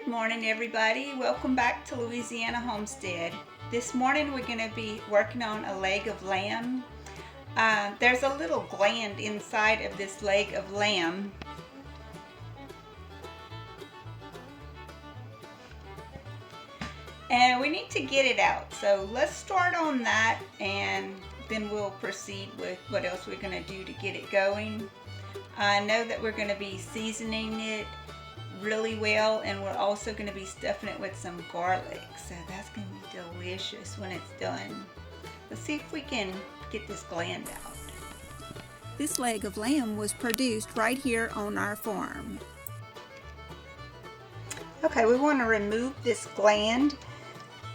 Good morning, everybody. Welcome back to Louisiana Homestead. This morning we're going to be working on a leg of lamb. There's a little gland inside of this leg of lamb. And we need to get it out. So let's start on that and then we'll proceed with what else we're going to do to get it going. I know that we're going to be seasoning it really well, and we're also going to be stuffing it with some garlic, so that's going to be delicious when it's done. Let's see if we can get this gland out. This leg of lamb was produced right here on our farm. Okay, we want to remove this gland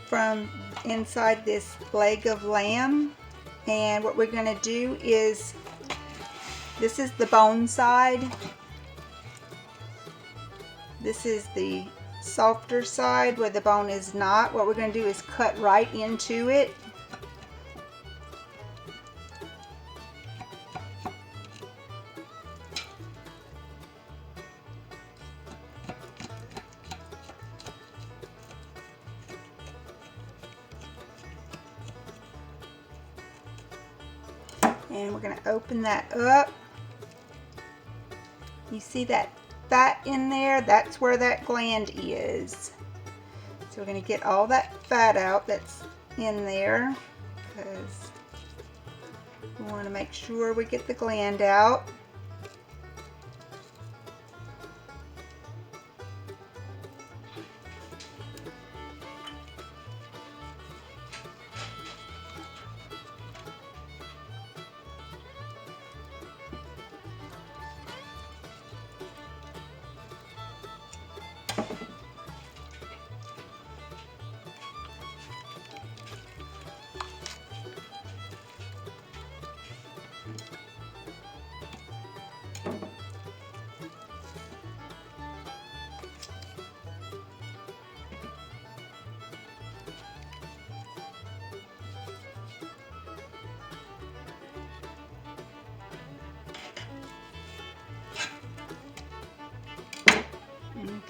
from inside this leg of lamb, and what we're going to do is, this is the bone side. This is the softer side where the bone is not. What we're going to do is cut right into it. And we're going to open that up. You see that fat in there? That's where that gland is. So we're going to get all that fat out that's in there, because we want to make sure we get the gland out.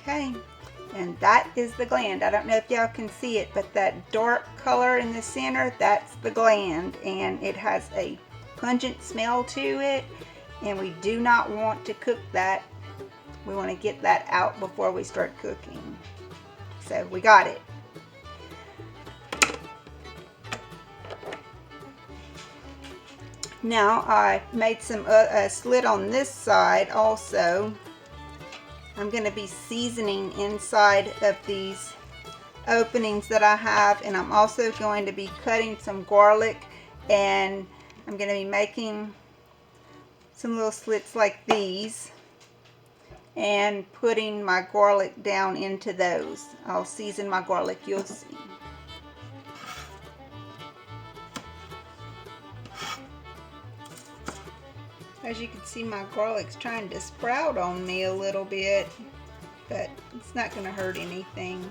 Okay, and that is the gland. I don't know if y'all can see it, but that dark color in the center, that's the gland, and it has a pungent smell to it, and we do not want to cook that. We want to get that out before we start cooking. So we got it. Now I made some slit on this side also. I'm going to be seasoning inside of these openings that I have, and I'm also going to be cutting some garlic, and I'm going to be making some little slits like these and putting my garlic down into those. I'll season my garlic, you'll see. As you can see, my garlic's trying to sprout on me a little bit, but it's not going to hurt anything.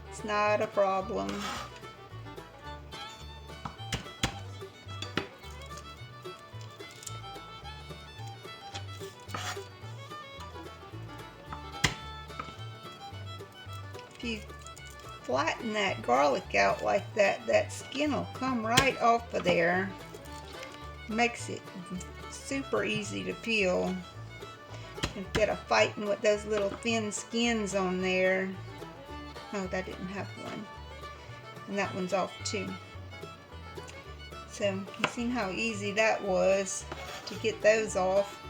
It's not a problem. If you flatten that garlic out like that, that skin will come right off of there. Makes it super easy to peel instead of fighting with those little thin skins on there. Oh, that didn't have one, and that one's off too. So you see how easy that was to get those off.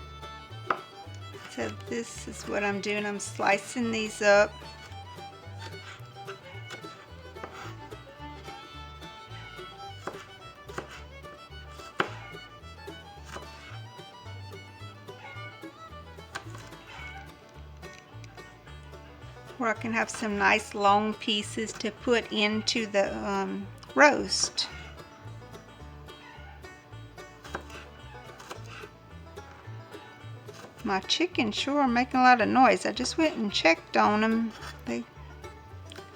So this is what I'm doing. I'm slicing these up. Where I can have some nice long pieces to put into the roast. My chickens sure are making a lot of noise. I just went and checked on them. They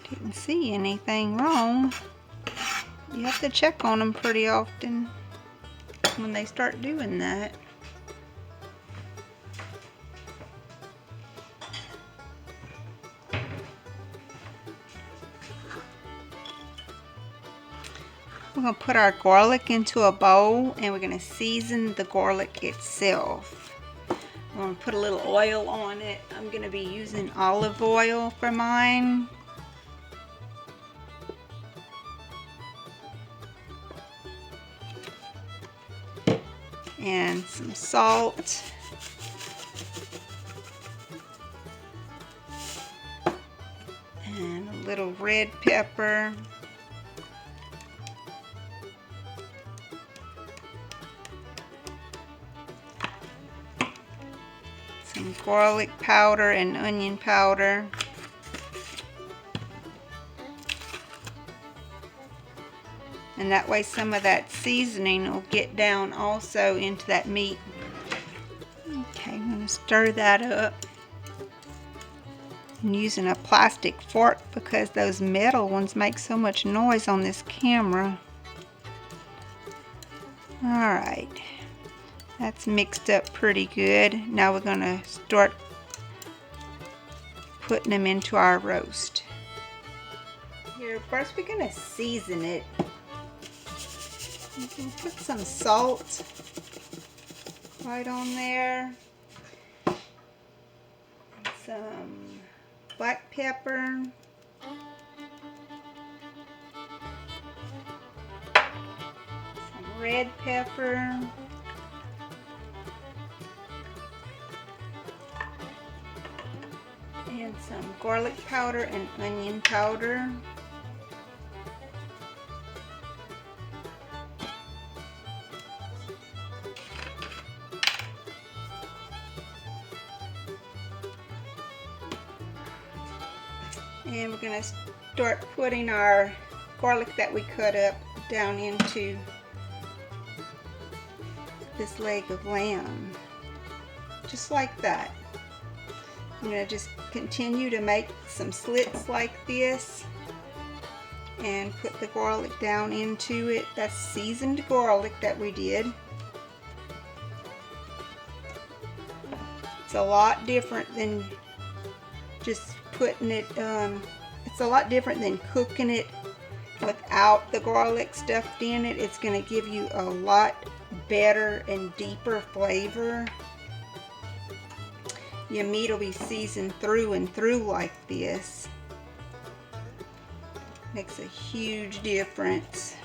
didn't see anything wrong. You have to check on them pretty often when they start doing that. We're going to put our garlic into a bowl and we're going to season the garlic itself. I'm going to put a little oil on it. I'm going to be using olive oil for mine. And some salt. And a little red pepper. Some garlic powder and onion powder. And that way some of that seasoning will get down also into that meat. Okay, I'm going to stir that up. I'm using a plastic fork because those metal ones make so much noise on this camera. Alright, that's mixed up pretty good. Now we're going to start putting them into our roast. Here, first we're going to season it. You can put some salt right on there. Some black pepper. Some red pepper. And some garlic powder and onion powder. And we're going to start putting our garlic that we cut up down into this leg of lamb. Just like that. I'm going to just continue to make some slits like this and put the garlic down into it. That's seasoned garlic that we did. It's a lot different than just putting it, it's a lot different than cooking it without the garlic stuffed in it. It's going to give you a lot better and deeper flavor. Your meat will be seasoned through and through like this. Makes a huge difference.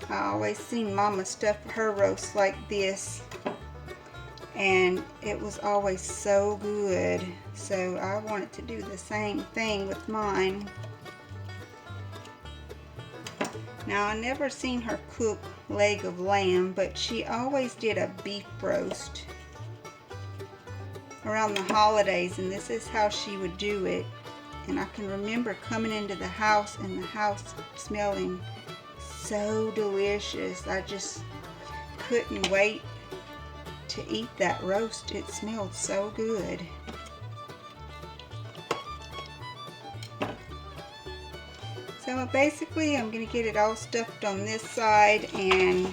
I always seen Mama stuff her roast like this, and it was always so good. So I wanted to do the same thing with mine. Now I never seen her cook leg of lamb, but she always did a beef roast around the holidays, and this is how she would do it. And I can remember coming into the house and the house smelling so delicious. I just couldn't wait to eat that roast. It smelled so good. So basically I'm going to get it all stuffed on this side and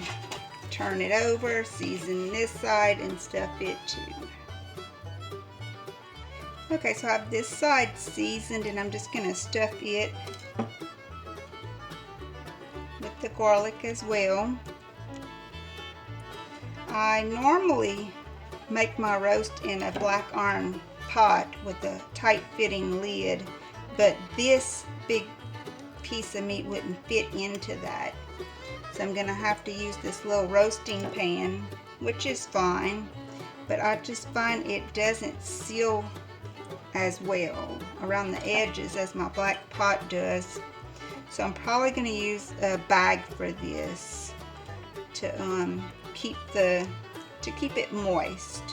turn it over, season this side, and stuff it too. Okay, so I have this side seasoned, and I'm just going to stuff it with the garlic as well. I normally make my roast in a black iron pot with a tight fitting lid, but this big piece of meat wouldn't fit into that. So I'm going to have to use this little roasting pan, which is fine, but I just find it doesn't seal as well around the edges as my black pot does. So I'm probably going to use a bag for this to keep it moist.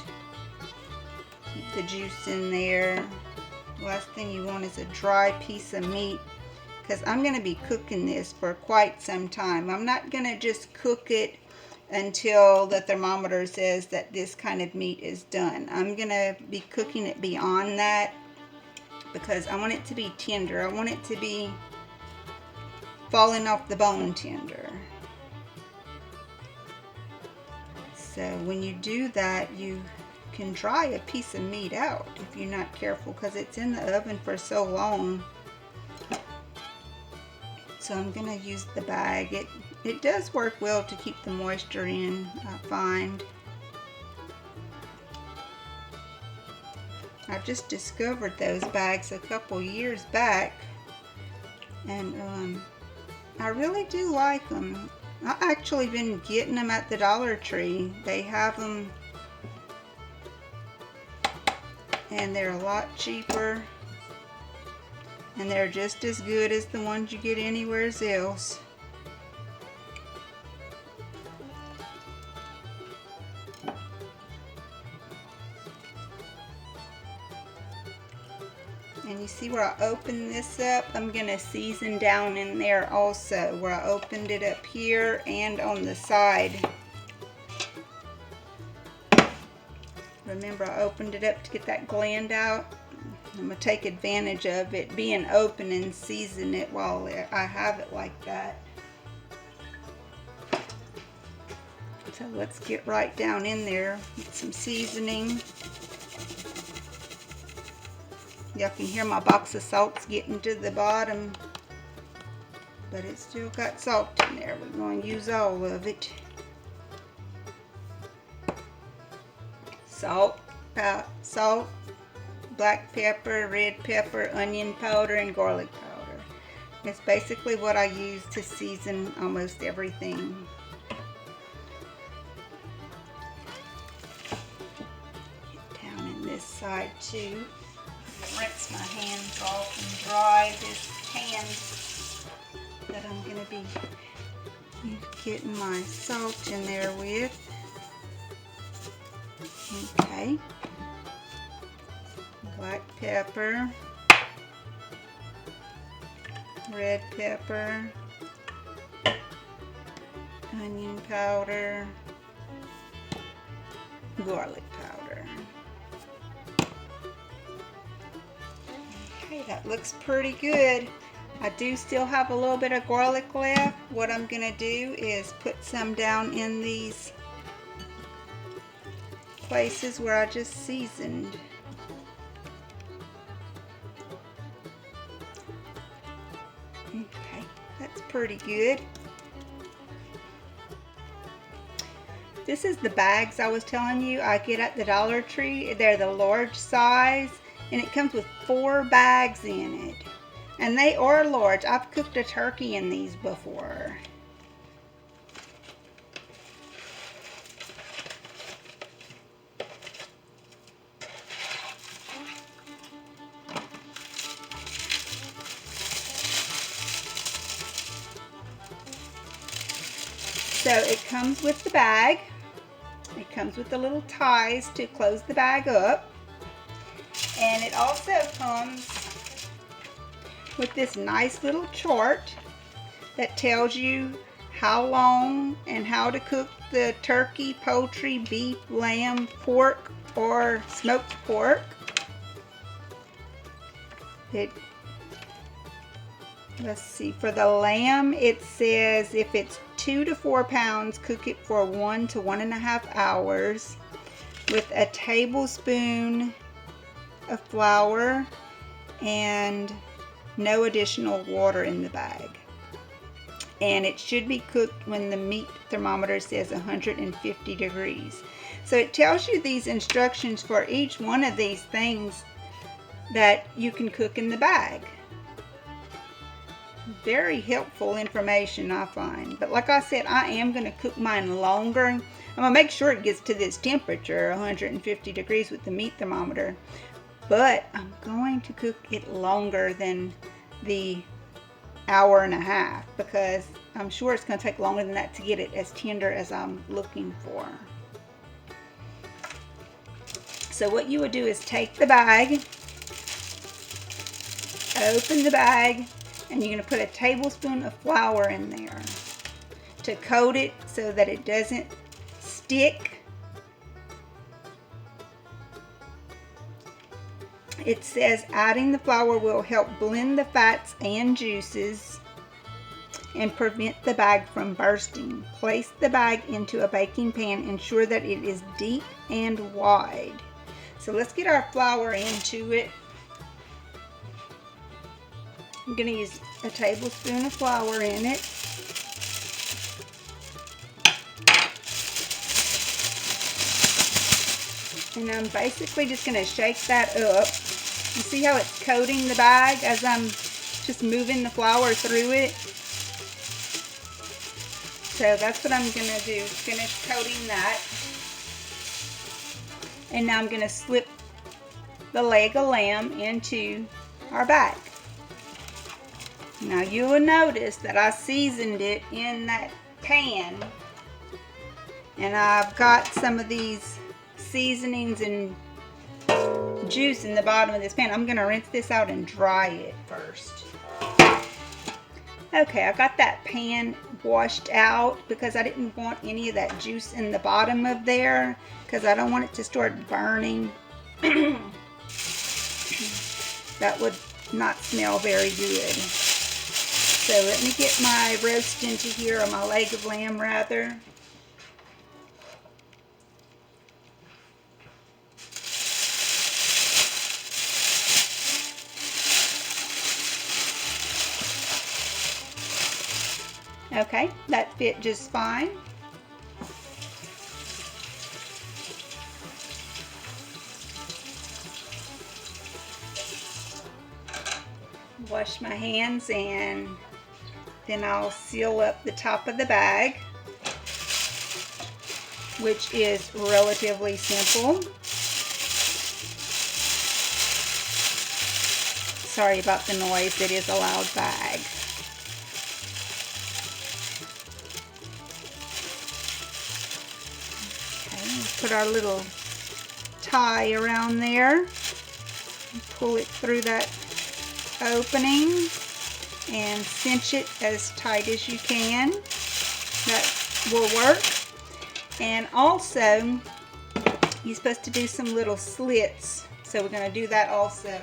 Keep the juice in there. Last thing you want is a dry piece of meat, because I'm going to be cooking this for quite some time. I'm not going to just cook it until the thermometer says that this kind of meat is done. I'm going to be cooking it beyond that because I want it to be tender. I want it to be falling off the bone tender. So when you do that, you can dry a piece of meat out if you're not careful, because it's in the oven for so long. So I'm going to use the bag. It does work well to keep the moisture in, I find. I just discovered those bags a couple years back, and I really do like them. I've actually been getting them at the Dollar Tree. They have them, and they're a lot cheaper, and they're just as good as the ones you get anywhere else. And you see where I opened this up? I'm going to season down in there also, where I opened it up here and on the side. Remember, I opened it up to get that gland out. I'm going to take advantage of it being open and season it while I have it like that. So let's get right down in there with some seasoning. Y'all can hear my box of salt's getting to the bottom, but it's still got salt in there. We're going to use all of it. Salt, black pepper, red pepper, onion powder, and garlic powder. It's basically what I use to season almost everything. Get down in this side too. Rinse my hands off and dry this pan that I'm going to be getting my salt in there with. Okay. Black pepper, red pepper, onion powder, garlic powder. Okay, that looks pretty good. I do still have a little bit of garlic left. What I'm going to do is put some down in these places where I just seasoned. Okay, that's pretty good. This is the bags I was telling you I get at the Dollar Tree. They're the large size, and it comes with 4 bags in it. And they are large. I've cooked a turkey in these before. So it comes with the bag. It comes with the little ties to close the bag up. And it also comes with this nice little chart that tells you how long and how to cook the turkey, poultry, beef, lamb, pork, or smoked pork. Let's see, for the lamb it says if it's 2 to 4 pounds, cook it for 1 to 1.5 hours with a tablespoon of flour and no additional water in the bag. And it should be cooked when the meat thermometer says 150 degrees. So it tells you these instructions for each one of these things that you can cook in the bag. Very helpful information, I find. But like I said, I am going to cook mine longer. I'm going to make sure it gets to this temperature, 150 degrees with the meat thermometer. But I'm going to cook it longer than the 1.5 hours because I'm sure it's going to take longer than that to get it as tender as I'm looking for. So what you would do is take the bag, open the bag, and you're going to put a tablespoon of flour in there to coat it so that it doesn't stick. It says adding the flour will help blend the fats and juices and prevent the bag from bursting. Place the bag into a baking pan. Ensure that it is deep and wide. So let's get our flour into it. I'm going to use a tablespoon of flour in it. And I'm basically just going to shake that up. You see how it's coating the bag as I'm just moving the flour through it? So that's what I'm going to do, finish coating that. And now I'm going to slip the leg of lamb into our bag. Now you will notice that I seasoned it in that pan. And I've got some of these seasonings and juice in the bottom of this pan. I'm going to rinse this out and dry it first. Okay, I got that pan washed out because I didn't want any of that juice in the bottom of there because I don't want it to start burning. That would not smell very good. So let me get my roast into here, or my leg of lamb rather. Okay, that fit just fine. Wash my hands and then I'll seal up the top of the bag, which is relatively simple. Sorry about the noise, it is a loud bag. Put our little tie around there, pull it through that opening and cinch it as tight as you can. That will work. And also you're supposed to do some little slits, so we're going to do that also.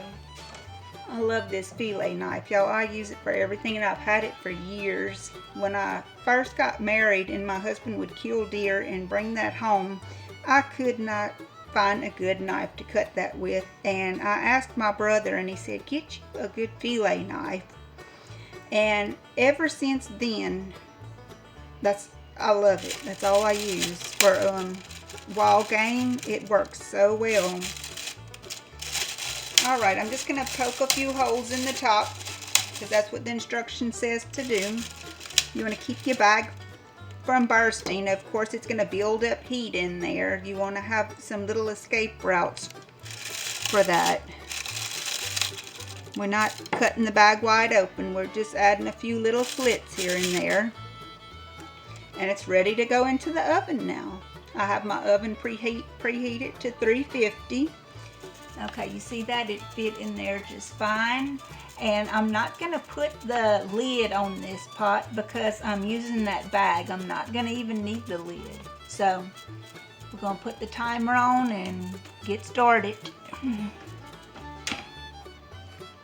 I love this fillet knife, y'all. I use it for everything and I've had it for years. When I first got married and my husband would kill deer and bring that home, I could not find a good knife to cut that with, and I asked my brother and he said, get you a good fillet knife. And ever since then, I love it. That's all I use for wild game. It works so well. Alright, I'm just going to poke a few holes in the top because that's what the instruction says to do. You want to keep your bag from bursting. Of course, it's going to build up heat in there. You want to have some little escape routes for that. We're not cutting the bag wide open. We're just adding a few little slits here and there. And it's ready to go into the oven now. I have my oven preheated to 350. Okay, you see that? It fit in there just fine. And I'm not going to put the lid on this pot because I'm using that bag. I'm not going to even need the lid. So we're going to put the timer on and get started.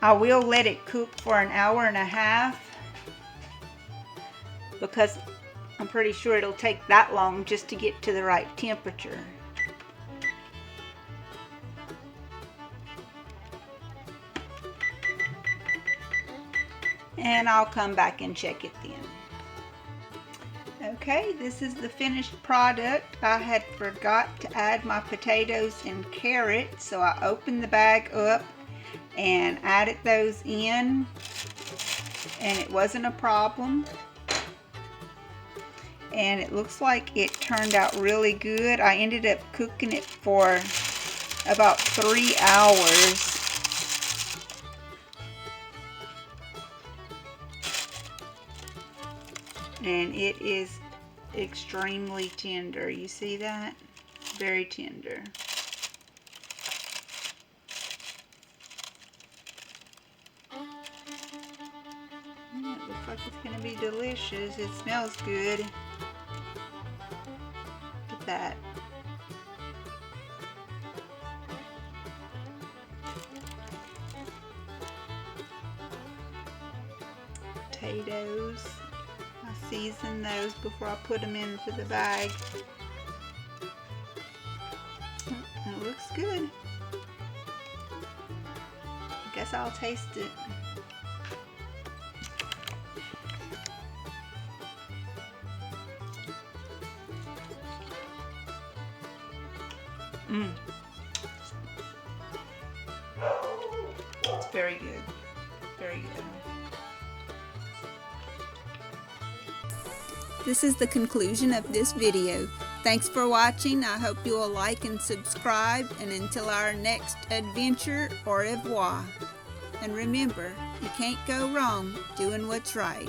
I will let it cook for an hour and a half because I'm pretty sure it'll take that long just to get to the right temperature. And I'll come back and check it then. Okay, this is the finished product. I had forgot to add my potatoes and carrots, so I opened the bag up and added those in, and it wasn't a problem. And it looks like it turned out really good. I ended up cooking it for about 3 hours. And it is extremely tender. You see that? Very tender. It looks like it's going to be delicious. It smells good. Look at that. Potatoes. season those before I put them into the bag. It looks good. I guess I'll taste it. It's very good. Very good. This is the conclusion of this video. Thanks for watching. I hope you will like and subscribe. And until our next adventure, au revoir. And remember, you can't go wrong doing what's right.